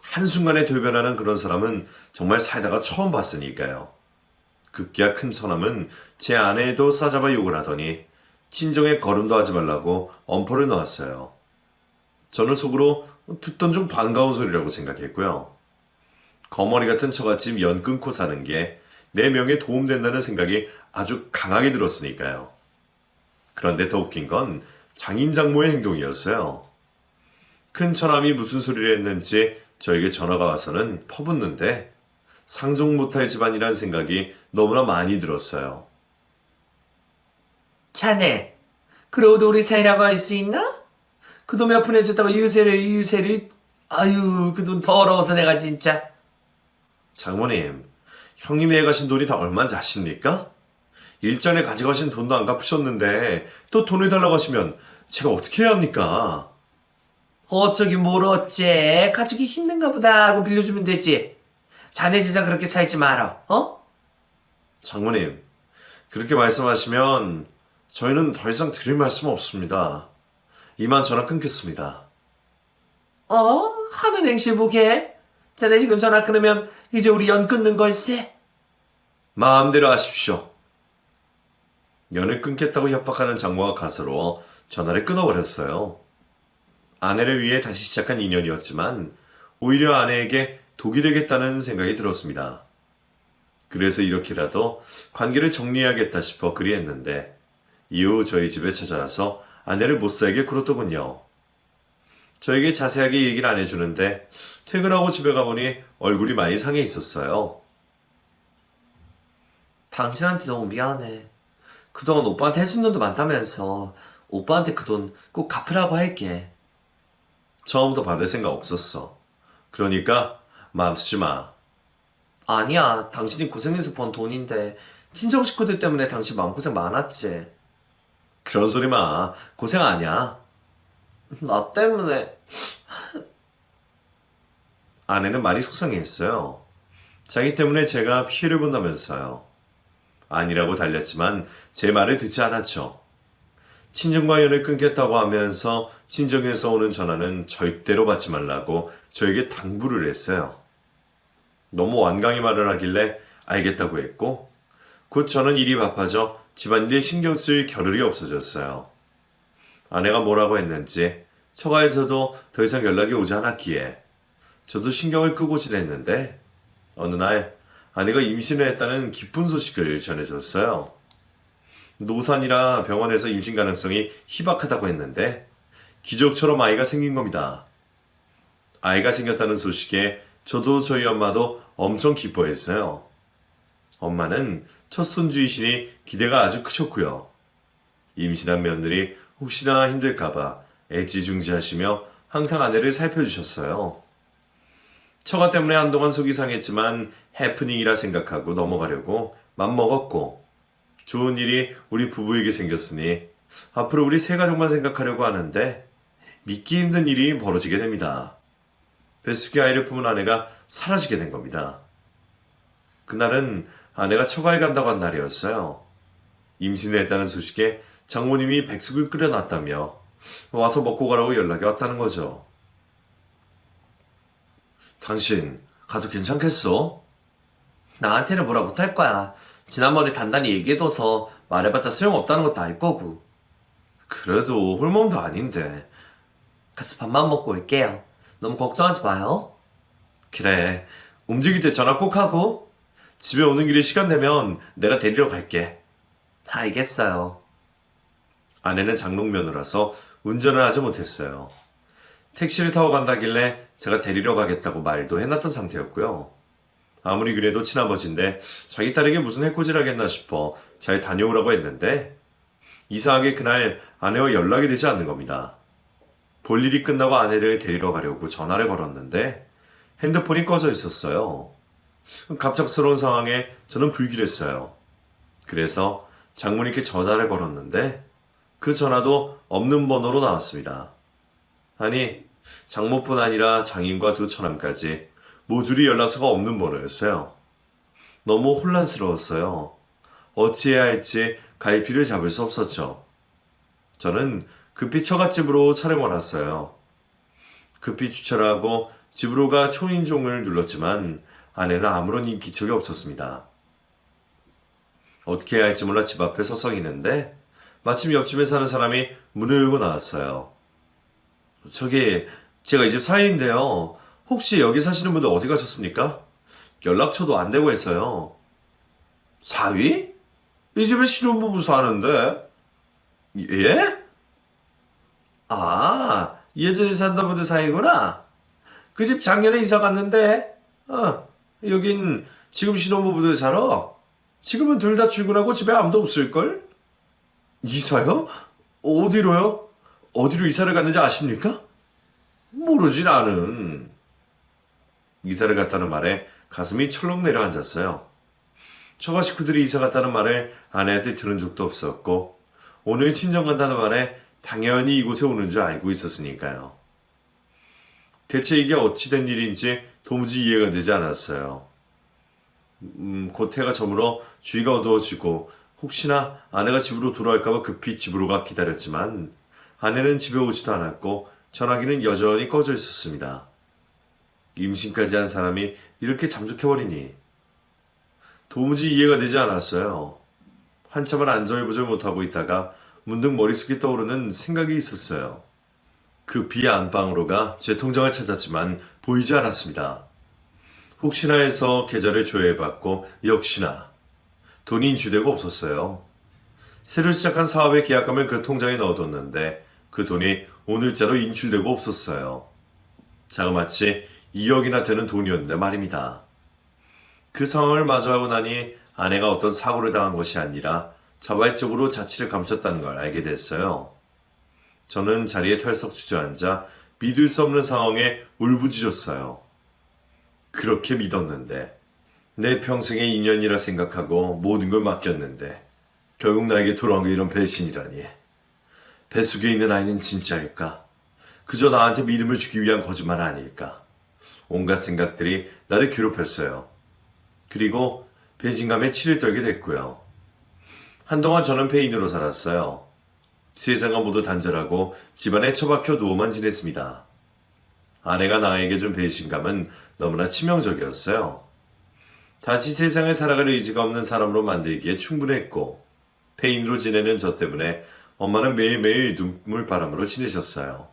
한순간에 돌변하는 그런 사람은 정말 살다가 처음 봤으니까요. 급기야 큰 처남은 제 아내에도 싸잡아 욕을 하더니 친정에 걸음도 하지 말라고 엄포를 놓았어요. 저는 속으로 듣던 중 반가운 소리라고 생각했고요. 거머리 같은 처갓집 연 끊고 사는 게 내 명에 도움된다는 생각이 아주 강하게 들었으니까요. 그런데 더 웃긴 건 장인 장모의 행동이었어요. 큰 처남이 무슨 소리를 했는지 저에게 전화가 와서는 퍼붓는데 상종 못할 집안이란 생각이 너무나 많이 들었어요. 자네, 그러고도 우리 사이라고 할 수 있나? 그 돈 몇 푼 해줬다고 유세를, 아유, 그 돈 더러워서 내가 진짜. 장모님, 형님이 해가신 돈이 다 얼마인지 아십니까? 일전에 가져가신 돈도 안 갚으셨는데 또 돈을 달라고 하시면 제가 어떻게 해야 합니까? 어쩌긴 뭘 어째. 가족이 힘든가 보다 하고 빌려주면 되지. 자네 세상 그렇게 살지 마라, 어? 장모님, 그렇게 말씀하시면 저희는 더 이상 드릴 말씀 없습니다. 이만 전화 끊겠습니다. 하는 행실 보게. 자네 지금 전화 끊으면 이제 우리 연 끊는 걸세. 마음대로 하십시오. 연을 끊겠다고 협박하는 장모가 가서로 전화를 끊어버렸어요. 아내를 위해 다시 시작한 인연이었지만 오히려 아내에게 독이 되겠다는 생각이 들었습니다. 그래서 이렇게라도 관계를 정리해야겠다 싶어 그리했는데 이후 저희 집에 찾아와서 아내를 못 살게 굴었더군요. 저에게 자세하게 얘기를 안 해주는데 퇴근하고 집에 가보니 얼굴이 많이 상해 있었어요. 당신한테 너무 미안해. 그동안 오빠한테 해준 돈도 많다면서 오빠한테 그 돈 꼭 갚으라고 할게. 처음부터 받을 생각 없었어. 그러니까 마음 쓰지 마. 아니야, 당신이 고생해서 번 돈인데 친정 식구들 때문에 당신 마음고생 많았지. 그런 소리 마. 고생 아니야. 나 때문에. 아내는 많이 속상해했어요. 자기 때문에 제가 피해를 본다면서요. 아니라고 달렸지만 제 말을 듣지 않았죠. 친정과 연을 끊겠다고 하면서 친정에서 오는 전화는 절대로 받지 말라고 저에게 당부를 했어요. 너무 완강히 말을 하길래 알겠다고 했고 곧 저는 일이 바빠져 집안일에 신경 쓸 겨를이 없어졌어요. 아내가 뭐라고 했는지 처가에서도 더 이상 연락이 오지 않았기에 저도 신경을 끄고 지냈는데 어느 날 아내가 임신을 했다는 기쁜 소식을 전해줬어요. 노산이라 병원에서 임신 가능성이 희박하다고 했는데 기적처럼 아이가 생긴 겁니다. 아이가 생겼다는 소식에 저도 저희 엄마도 엄청 기뻐했어요. 엄마는 첫 손주이시니 기대가 아주 크셨고요. 임신한 며느리 혹시나 힘들까봐 애지중지하시며 항상 아내를 살펴주셨어요. 처가 때문에 한동안 속이 상했지만 해프닝이라 생각하고 넘어가려고 맘먹었고 좋은 일이 우리 부부에게 생겼으니 앞으로 우리 세 가족만 생각하려고 하는데 믿기 힘든 일이 벌어지게 됩니다. 뱃속에 아이를 품은 아내가 사라지게 된 겁니다. 그날은 아내가 처가에 간다고 한 날이었어요. 임신을 했다는 소식에 장모님이 백숙을 끓여놨다며 와서 먹고 가라고 연락이 왔다는 거죠. 당신 가도 괜찮겠어? 나한테는 뭐라 못할 거야. 지난번에 단단히 얘기해둬서 말해봤자 소용없다는 것도 알 거고. 그래도 홀몸도 아닌데. 가서 밥만 먹고 올게요. 너무 걱정하지 마요. 그래, 움직일 때 전화 꼭 하고 집에 오는 길에 시간 되면 내가 데리러 갈게. 알겠어요. 아내는 장롱면허라서 운전을 하지 못했어요. 택시를 타고 간다길래 제가 데리러 가겠다고 말도 해놨던 상태였고요. 아무리 그래도 친아버지인데 자기 딸에게 무슨 해코지를 하겠나 싶어 잘 다녀오라고 했는데 이상하게 그날 아내와 연락이 되지 않는 겁니다. 볼일이 끝나고 아내를 데리러 가려고 전화를 걸었는데 핸드폰이 꺼져 있었어요. 갑작스러운 상황에 저는 불길했어요. 그래서 장모님께 전화를 걸었는데 그 전화도 없는 번호로 나왔습니다. 아니, 장모뿐 아니라 장인과 두 처남까지 모조리 연락처가 없는 번호였어요. 너무 혼란스러웠어요. 어찌해야 할지 갈피를 잡을 수 없었죠. 저는 급히 처갓집으로 차를 몰았어요. 급히 주차를 하고 집으로 가 초인종을 눌렀지만 아내는 아무런 인기척이 없었습니다. 어떻게 해야 할지 몰라 집 앞에 서성이는데 마침 옆집에 사는 사람이 문을 열고 나왔어요. 저기 제가 이 집 사위인데요. 혹시 여기 사시는 분들 어디 가셨습니까? 연락처도 안 되고 있어요. 사위? 이 집에 신혼부부 사는데. 예? 아, 예전에 살던 분들 사이구나. 그 집 작년에 이사 갔는데 여긴 지금 신혼부부들 살아. 지금은 둘 다 출근하고 집에 아무도 없을걸? 이사요? 어디로요? 어디로 이사를 갔는지 아십니까? 모르지 나는. 이사를 갔다는 말에 가슴이 철렁 내려앉았어요. 처가 식구들이 이사 갔다는 말을 아내한테 들은 적도 없었고 오늘 친정 간다는 말에 당연히 이곳에 오는 줄 알고 있었으니까요. 대체 이게 어찌된 일인지 도무지 이해가 되지 않았어요. 곧 해가 저물어 주위가 어두워지고 혹시나 아내가 집으로 돌아올까봐 급히 집으로 가 기다렸지만 아내는 집에 오지도 않았고 전화기는 여전히 꺼져 있었습니다. 임신까지 한 사람이 이렇게 잠적해버리니 도무지 이해가 되지 않았어요. 한참을 안절부절 못하고 있다가 문득 머릿속에 떠오르는 생각이 있었어요. 급히 안방으로 가 제 통장을 찾았지만 보이지 않았습니다. 혹시나 해서 계좌를 조회해봤고 역시나 돈이 인출되고 없었어요. 새로 시작한 사업의 계약금을 그 통장에 넣어뒀는데 그 돈이 오늘자로 인출되고 없었어요. 자그마치 2억이나 되는 돈이었는데 말입니다. 그 상황을 마주하고 나니 아내가 어떤 사고를 당한 것이 아니라 자발적으로 자취를 감췄다는 걸 알게 됐어요. 저는 자리에 털썩 주저앉아 믿을 수 없는 상황에 울부짖었어요. 그렇게 믿었는데 내 평생의 인연이라 생각하고 모든 걸 맡겼는데 결국 나에게 돌아온 게 이런 배신이라니. 뱃속에 있는 아이는 진짜일까? 그저 나한테 믿음을 주기 위한 거짓말 아닐까? 온갖 생각들이 나를 괴롭혔어요. 그리고 배신감에 치를 떨게 됐고요. 한동안 저는 폐인으로 살았어요. 세상과 모두 단절하고 집안에 처박혀 누워만 지냈습니다. 아내가 나에게 준 배신감은 너무나 치명적이었어요. 다시 세상을 살아갈 의지가 없는 사람으로 만들기에 충분했고 폐인으로 지내는 저 때문에 엄마는 매일매일 눈물바람으로 지내셨어요.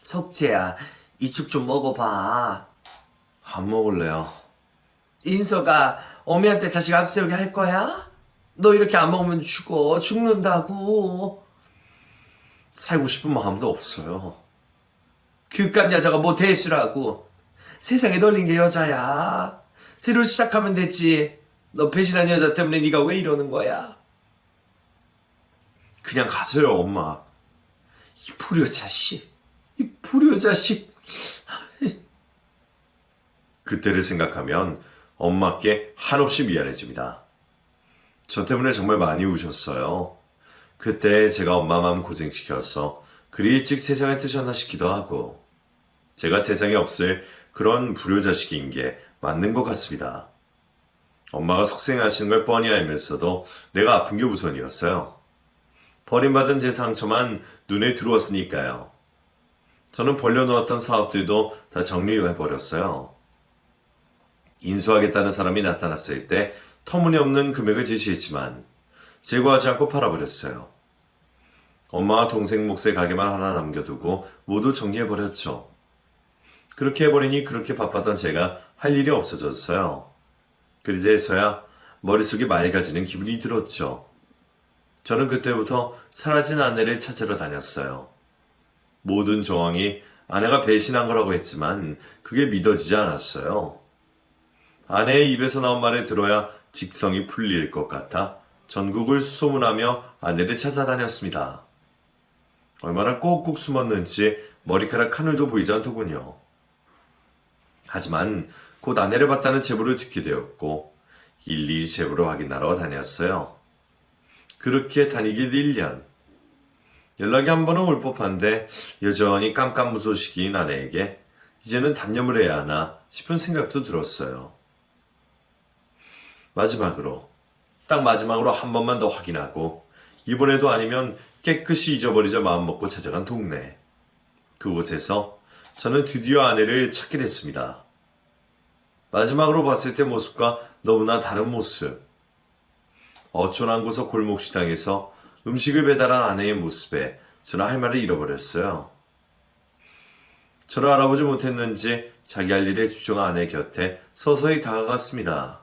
석재야, 이죽 좀 먹어봐. 안 먹을래요. 인서가 어미한테 자식 앞세우게 할 거야? 너 이렇게 안 먹으면 죽는다고. 살고 싶은 마음도 없어요. 그깟 여자가 뭐 대수라고. 세상에 널린 게 여자야. 새로 시작하면 됐지. 너 배신한 여자 때문에 네가 왜 이러는 거야? 그냥 가세요, 엄마. 이 불효자식. 이 불효자식. 그때를 생각하면 엄마께 한없이 미안해집니다. 저 때문에 정말 많이 우셨어요. 그때 제가 엄마 마음 고생시켜서 그리 일찍 세상에 뜨셨나 싶기도 하고 제가 세상에 없을 그런 불효자식인 게 맞는 것 같습니다. 엄마가 속생하시는 걸 뻔히 알면서도 내가 아픈 게 우선이었어요. 버림받은 제 상처만 눈에 들어왔으니까요. 저는 벌려놓았던 사업들도 다 정리해버렸어요. 인수하겠다는 사람이 나타났을 때 터무니없는 금액을 제시했지만 제거하지 않고 팔아버렸어요. 엄마와 동생 몫의 가게만 하나 남겨두고 모두 정리해버렸죠. 그렇게 해버리니 그렇게 바빴던 제가 할 일이 없어졌어요. 그제서야 머릿속이 맑아지는 기분이 들었죠. 저는 그때부터 사라진 아내를 찾으러 다녔어요. 모든 정황이 아내가 배신한 거라고 했지만 그게 믿어지지 않았어요. 아내의 입에서 나온 말을 들어야 직성이 풀릴 것 같아 전국을 수소문하며 아내를 찾아다녔습니다. 얼마나 꼭꼭 숨었는지 머리카락 하늘도 보이지 않더군요. 하지만 곧 아내를 봤다는 제보를 듣게 되었고 일일이 제보를 확인하러 다녔어요. 그렇게 다니길 1년. 연락이 한 번은 올 법한데 여전히 깜깜무소식인 아내에게 이제는 단념을 해야 하나 싶은 생각도 들었어요. 딱 마지막으로 한 번만 더 확인하고 이번에도 아니면 깨끗이 잊어버리자 마음먹고 찾아간 동네. 그곳에서 저는 드디어 아내를 찾게 됐습니다. 마지막으로 봤을 때 모습과 너무나 다른 모습. 어촌한 곳의 골목식당에서 음식을 배달한 아내의 모습에 저는 할 말을 잃어버렸어요. 저를 알아보지 못했는지 자기 할 일에 집중한 아내 곁에 서서히 다가갔습니다.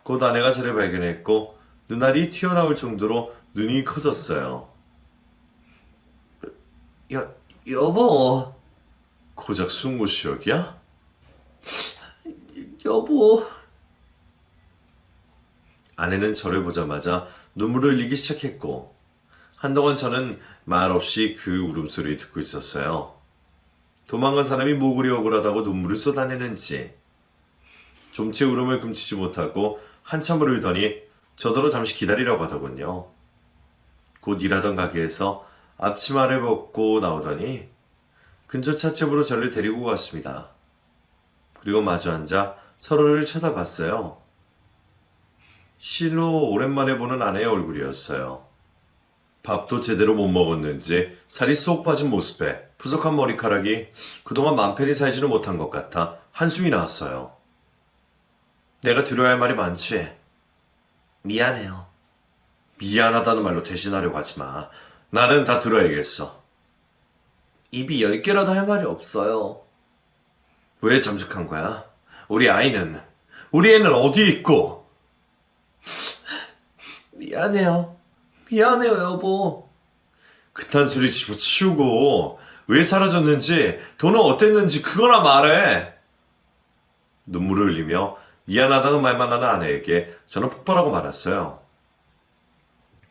곧 아내가 저를 발견했고 눈알이 튀어나올 정도로 눈이 커졌어요. 여보. 고작 숨고시역이야? 여보. 아내는 저를 보자마자 눈물을 흘리기 시작했고 한동안 저는 말없이 그 울음소리를 듣고 있었어요. 도망간 사람이 뭐 그리 억울하다고 눈물을 쏟아내는지. 좀채 울음을 금치지 못하고 한참을 울더니 저더러 잠시 기다리라고 하더군요. 곧 일하던 가게에서 앞치마를 벗고 나오더니 근처 찻집으로 저를 데리고 갔습니다. 그리고 마주 앉아 서로를 쳐다봤어요. 실로 오랜만에 보는 아내의 얼굴이었어요. 밥도 제대로 못 먹었는지 살이 쏙 빠진 모습에 푸석한 머리카락이 그동안 맘 편히 살지는 못한 것 같아 한숨이 나왔어요. 내가 들어야 할 말이 많지. 미안해요. 미안하다는 말로 대신하려고 하지 마. 나는 다 들어야겠어. 입이 10개라도 할 말이 없어요. 왜 잠적한 거야? 우리 애는 어디 있고? 미안해요. 미안해요, 여보. 그딴 소리 집어치우고 왜 사라졌는지 돈은 어땠는지 그거나 말해. 눈물을 흘리며 미안하다는 말만 하는 아내에게 저는 폭발하고 말았어요.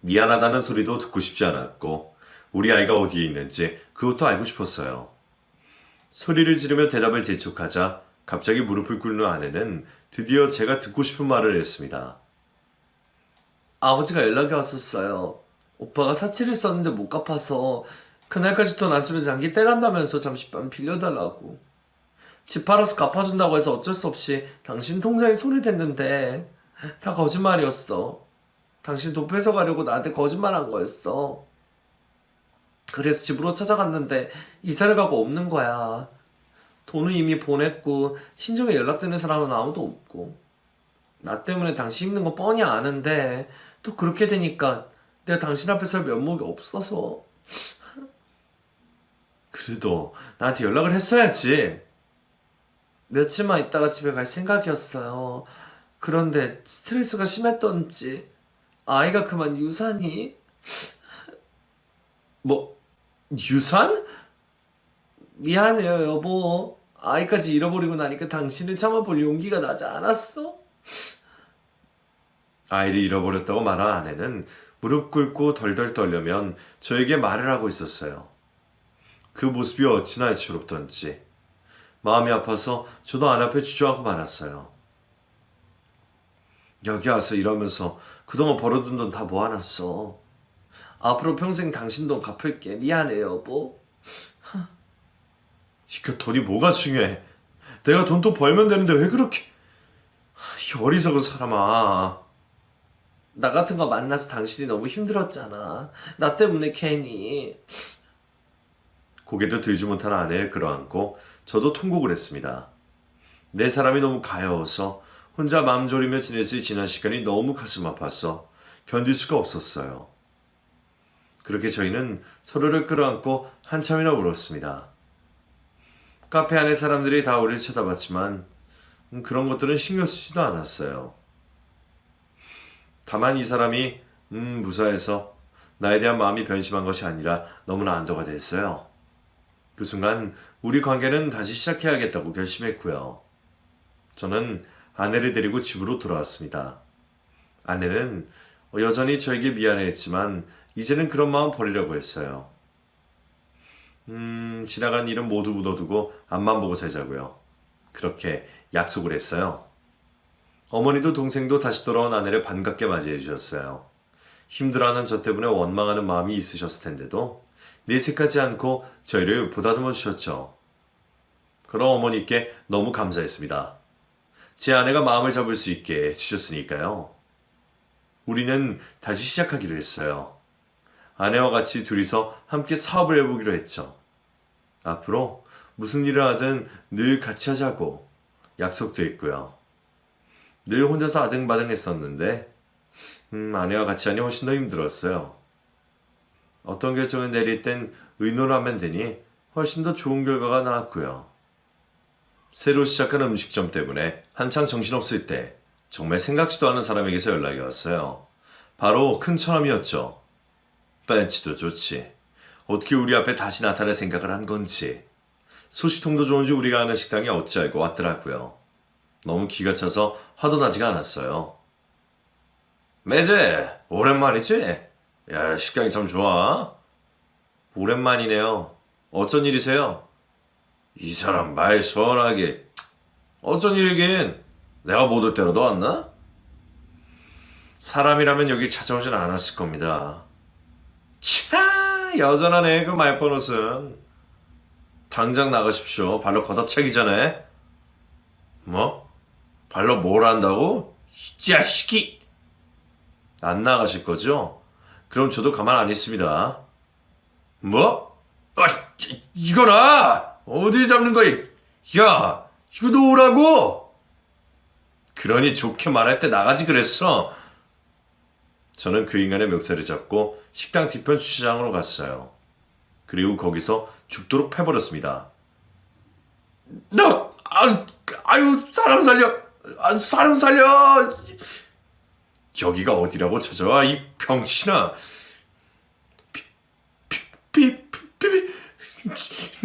미안하다는 소리도 듣고 싶지 않았고 우리 아이가 어디에 있는지 그것도 알고 싶었어요. 소리를 지르며 대답을 재촉하자 갑자기 무릎을 꿇는 아내는 드디어 제가 듣고 싶은 말을 했습니다. 아버지가 연락이 왔었어요. 오빠가 사치를 썼는데 못 갚아서 그날까지 돈 안 주면 장기 떼간다면서 잠시만 빌려달라고. 집 팔아서 갚아준다고 해서 어쩔 수 없이 당신 통장에 손이 댔는데 다 거짓말이었어. 당신 돈 뺏어가려고 나한테 거짓말한 거였어. 그래서 집으로 찾아갔는데 이사를 가고 없는 거야. 돈은 이미 보냈고 신정에 연락되는 사람은 아무도 없고. 나 때문에 당신 힘든 거 뻔히 아는데 또 그렇게 되니까 내가 당신 앞에 설 면목이 없어서. 그래도 나한테 연락을 했어야지. 며칠만 있다가 집에 갈 생각이었어요. 그런데 스트레스가 심했던지 아이가 그만 유산이. 뭐 유산? 미안해요, 여보. 아이까지 잃어버리고 나니까 당신을 참아볼 용기가 나지 않았어. 아이를 잃어버렸다고 말한 아내는 무릎 꿇고 덜덜 떨려면 저에게 말을 하고 있었어요. 그 모습이 어찌나 애처롭던지 마음이 아파서 저도 안 앞에 주저하고 말았어요. 여기 와서 이러면서 그동안 벌어둔 돈 다 모아놨어. 앞으로 평생 당신 돈 갚을게. 미안해 여보. 이거 돈이 뭐가 중요해. 내가 돈 또 벌면 되는데 왜 그렇게 이 어리석은 사람아. 나 같은 거 만나서 당신이 너무 힘들었잖아. 나 때문에 괜히. 고개도 들지 못한 아내를 끌어안고 저도 통곡을 했습니다. 내 사람이 너무 가여워서 혼자 마음 졸이며 지내지 지난 시간이 너무 가슴 아파서 견딜 수가 없었어요. 그렇게 저희는 서로를 끌어안고 한참이나 울었습니다. 카페 안에 사람들이 다 우리를 쳐다봤지만 그런 것들은 신경 쓰지도 않았어요. 다만 이 사람이 무사해서 나에 대한 마음이 변심한 것이 아니라 너무나 안도가 됐어요. 그 순간 우리 관계는 다시 시작해야겠다고 결심했고요. 저는 아내를 데리고 집으로 돌아왔습니다. 아내는 여전히 저에게 미안해했지만 이제는 그런 마음 버리려고 했어요. 지나간 일은 모두 묻어두고 앞만 보고 살자고요. 그렇게 약속을 했어요. 어머니도 동생도 다시 돌아온 아내를 반갑게 맞이해 주셨어요. 힘들어하는 저 때문에 원망하는 마음이 있으셨을 텐데도 내색하지 않고 저희를 보다듬어 주셨죠. 그럼 어머니께 너무 감사했습니다. 제 아내가 마음을 잡을 수 있게 해주셨으니까요. 우리는 다시 시작하기로 했어요. 아내와 같이 둘이서 함께 사업을 해보기로 했죠. 앞으로 무슨 일을 하든 늘 같이 하자고 약속도 했고요. 늘 혼자서 아등바등 했었는데 아내와 같이 하니 훨씬 더 힘들었어요. 어떤 결정을 내릴 땐 의논하면 되니 훨씬 더 좋은 결과가 나왔고요. 새로 시작한 음식점 때문에 한창 정신없을 때 정말 생각지도 않은 사람에게서 연락이 왔어요. 바로 큰 처남이었죠. 벤치도 좋지. 어떻게 우리 앞에 다시 나타날 생각을 한 건지. 소식통도 좋은지 우리가 아는 식당에 어찌 알고 왔더라고요. 너무 기가 차서 화도 나지가 않았어요. 매제 오랜만이지? 야, 식당이 참 좋아. 오랜만이네요. 어쩐 일이세요? 이 사람 말 시원하게. 어쩐 일이긴. 내가 못 올 때라도 왔나? 사람이라면 여기 찾아오진 않았을 겁니다. 차, 여전하네 그 말버릇은. 당장 나가십시오. 발로 걷어차기 전에. 뭐? 발로 뭘 한다고? 이 자식이! 안 나가실 거죠? 그럼 저도 가만 안 있습니다. 뭐? 이거나! 어디 잡는 거야? 야, 이거 놓으라고! 그러니 좋게 말할 때 나가지 그랬어. 저는 그 인간의 멱살을 잡고 식당 뒤편 주차장으로 갔어요. 그리고 거기서 죽도록 패버렸습니다. 너! 아유, 사람 살려! 사람 살려! 여기가 어디라고 찾아와, 이 병신아!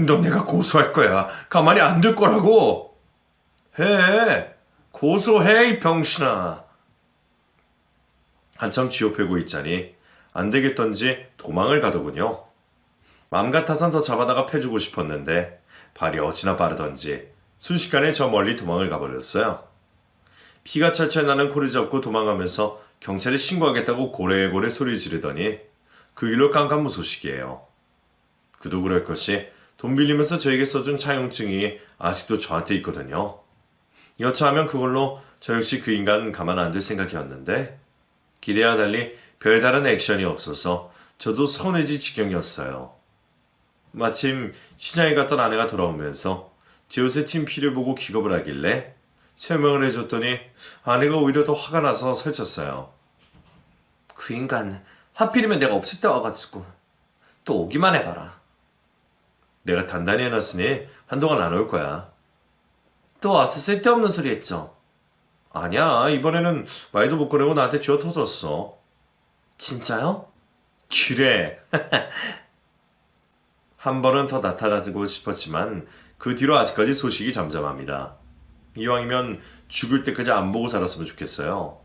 너 내가 고소할 거야. 가만히 안 둘 거라고. 해. 고소해, 이 병신아. 한참 쥐어펴고 있자니 안 되겠던지 도망을 가더군요. 맘 같아선 더 잡아다가 패주고 싶었는데 발이 어찌나 빠르던지 순식간에 저 멀리 도망을 가버렸어요. 피가 철철 나는 코를 잡고 도망가면서 경찰에 신고하겠다고 고래고래 소리 지르더니 그 일로 깜깜무소식이에요. 그도 그럴 것이 돈 빌리면서 저에게 써준 차용증이 아직도 저한테 있거든요. 여차하면 그걸로 저 역시 그 인간 가만 안 둘 생각이었는데 기대와 달리 별다른 액션이 없어서 저도 서운해질 지경이었어요. 마침 시장에 갔던 아내가 돌아오면서 제 옷의 팀피를 보고 기겁을 하길래 설명을 해줬더니 아내가 오히려 더 화가 나서 설쳤어요. 그 인간 하필이면 내가 없을 때 와가지고 또 오기만 해봐라. 내가 단단히 해놨으니 한동안 안 올 거야. 또 와서 쓸데없는 소리 했죠. 아니야, 이번에는 말도 못 꺼내고 나한테 쥐어 터졌어. 진짜요? 그래. 한 번은 더 나타나고 싶었지만 그 뒤로 아직까지 소식이 잠잠합니다. 이왕이면 죽을 때까지 안 보고 살았으면 좋겠어요.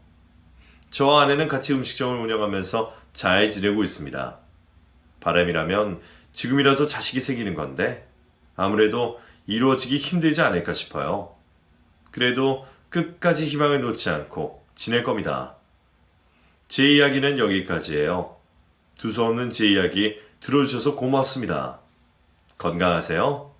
저와 아내는 같이 음식점을 운영하면서 잘 지내고 있습니다. 바람이라면 지금이라도 자식이 생기는 건데 아무래도 이루어지기 힘들지 않을까 싶어요. 그래도 끝까지 희망을 놓지 않고 지낼 겁니다. 제 이야기는 여기까지예요. 두서없는 제 이야기 들어주셔서 고맙습니다. 건강하세요.